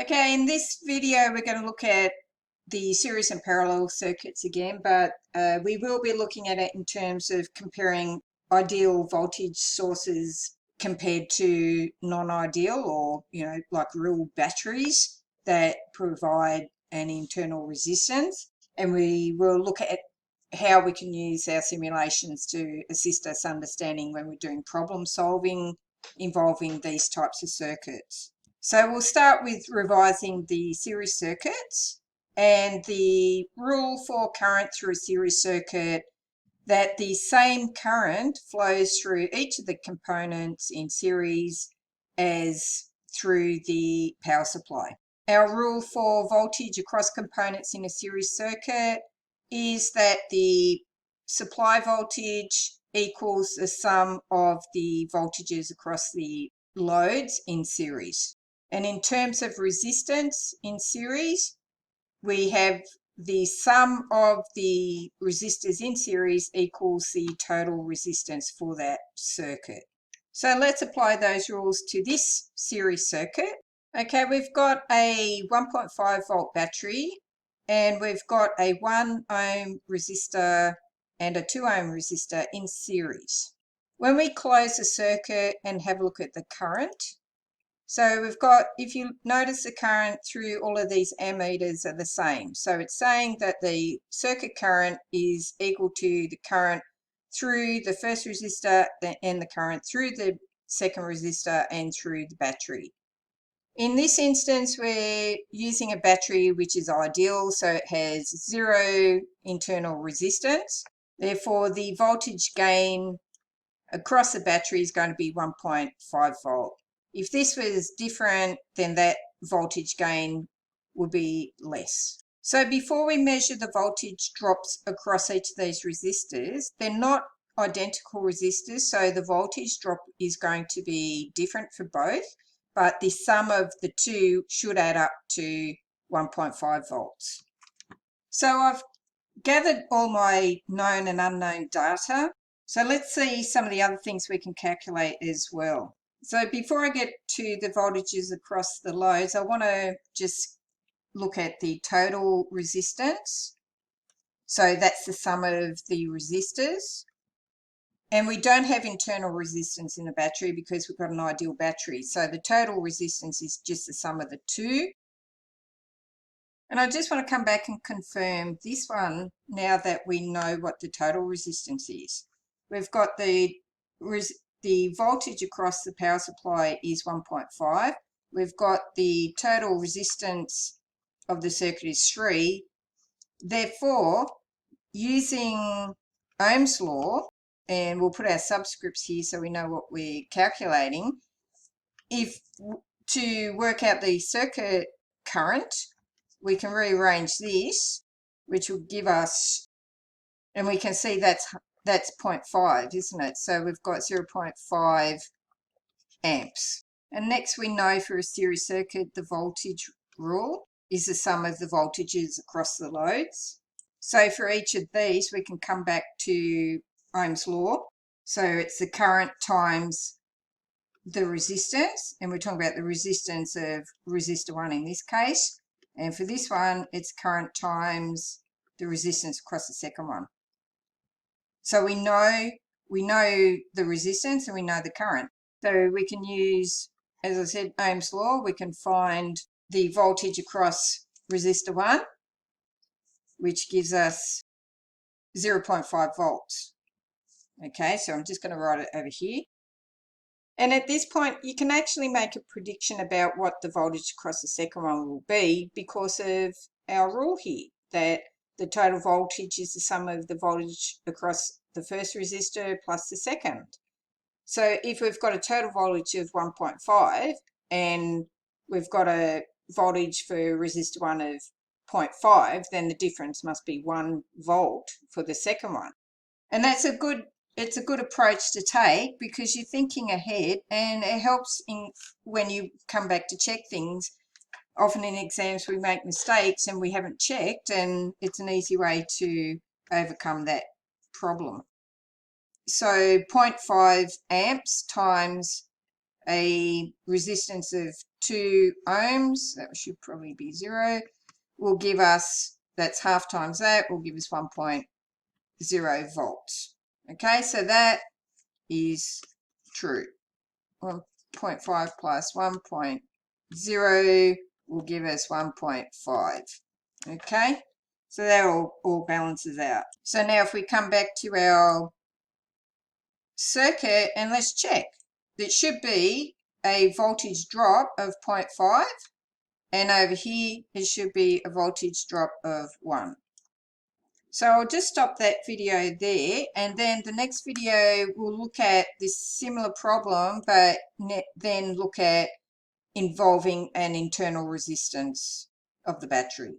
Okay, in this video we're going to look at the series and parallel circuits again, but we will be looking at it in terms of comparing ideal voltage sources compared to non-ideal, or like real batteries that provide an internal resistance. And we will look at how we can use our simulations to assist us understanding when we're doing problem solving involving these types of circuits. So we'll start with revising the series circuits, and the rule for current through a series circuit that the same current flows through each of the components in series as through the power supply. Our rule for voltage across components in a series circuit is that the supply voltage equals the sum of the voltages across the loads in series. And in terms of resistance in series, we have the sum of the resistors in series equals the total resistance for that circuit. So let's apply those rules to this series circuit. Okay, we've got a 1.5 volt battery, and we've got a 1 ohm resistor and a 2 ohm resistor in series. When we close the circuit and have a look at the current, so we've got, if you notice, the current through all of these ammeters are the same. So it's saying that the circuit current is equal to the current through the first resistor and the current through the second resistor and through the battery. In this instance, we're using a battery which is ideal, so it has zero internal resistance. Therefore, the voltage gain across the battery is going to be 1.5 volt. If this was different, then that voltage gain would be less. So before we measure the voltage drops across each of these resistors, they're not identical resistors, so the voltage drop is going to be different for both, but the sum of the two should add up to 1.5 volts. So I've gathered all my known and unknown data. So let's see some of the other things we can calculate as well. So before I get to the voltages across the loads, I want to just look at the total resistance. So that's the sum of the resistors. And we don't have internal resistance in the battery because we've got an ideal battery. So the total resistance is just the sum of the two. And I just want to come back and confirm this one now that we know what the total resistance is. We've got the voltage across the power supply is 1.5. We've got the total resistance of the circuit is 3. Therefore, using Ohm's law, and we'll put our subscripts here so we know what we're calculating, if to work out the circuit current, we can rearrange this, which will give us, and we can see that's 0.5, isn't it? So we've got 0.5 amps. And next, we know for a series circuit, the voltage rule is the sum of the voltages across the loads. So for each of these, we can come back to Ohm's law. So it's the current times the resistance, and we're talking about the resistance of resistor 1 in this case. And for this one, it's current times the resistance across the second one. So we know the resistance and we know the current. So we can use, as I said, Ohm's law. We can find the voltage across resistor 1, which gives us 0.5 volts. Okay, so I'm just going to write it over here. And at this point, you can actually make a prediction about what the voltage across the second one will be because of our rule here, that the total voltage is the sum of the voltage across the first resistor plus the second. So if we've got a total voltage of 1.5 and we've got a voltage for resistor 1 of 0.5, then the difference must be 1 volt for the second one. And that's it's a good approach to take because you're thinking ahead, and it helps when you come back to check things. Often in exams we make mistakes and we haven't checked, and it's an easy way to overcome that problem. So 0.5 amps times a resistance of 2 ohms, that should probably be 0, will give us, that's half times that, will give us 1.0 volts. Okay, so that is true. 1.5 plus 1.0 will give us 1.5. Okay, so that all balances out. So now if we come back to our circuit and let's check. It should be a voltage drop of 0.5, and over here it should be a voltage drop of 1. So I'll just stop that video there, and then the next video we'll look at this similar problem, but then look at involving an internal resistance of the battery.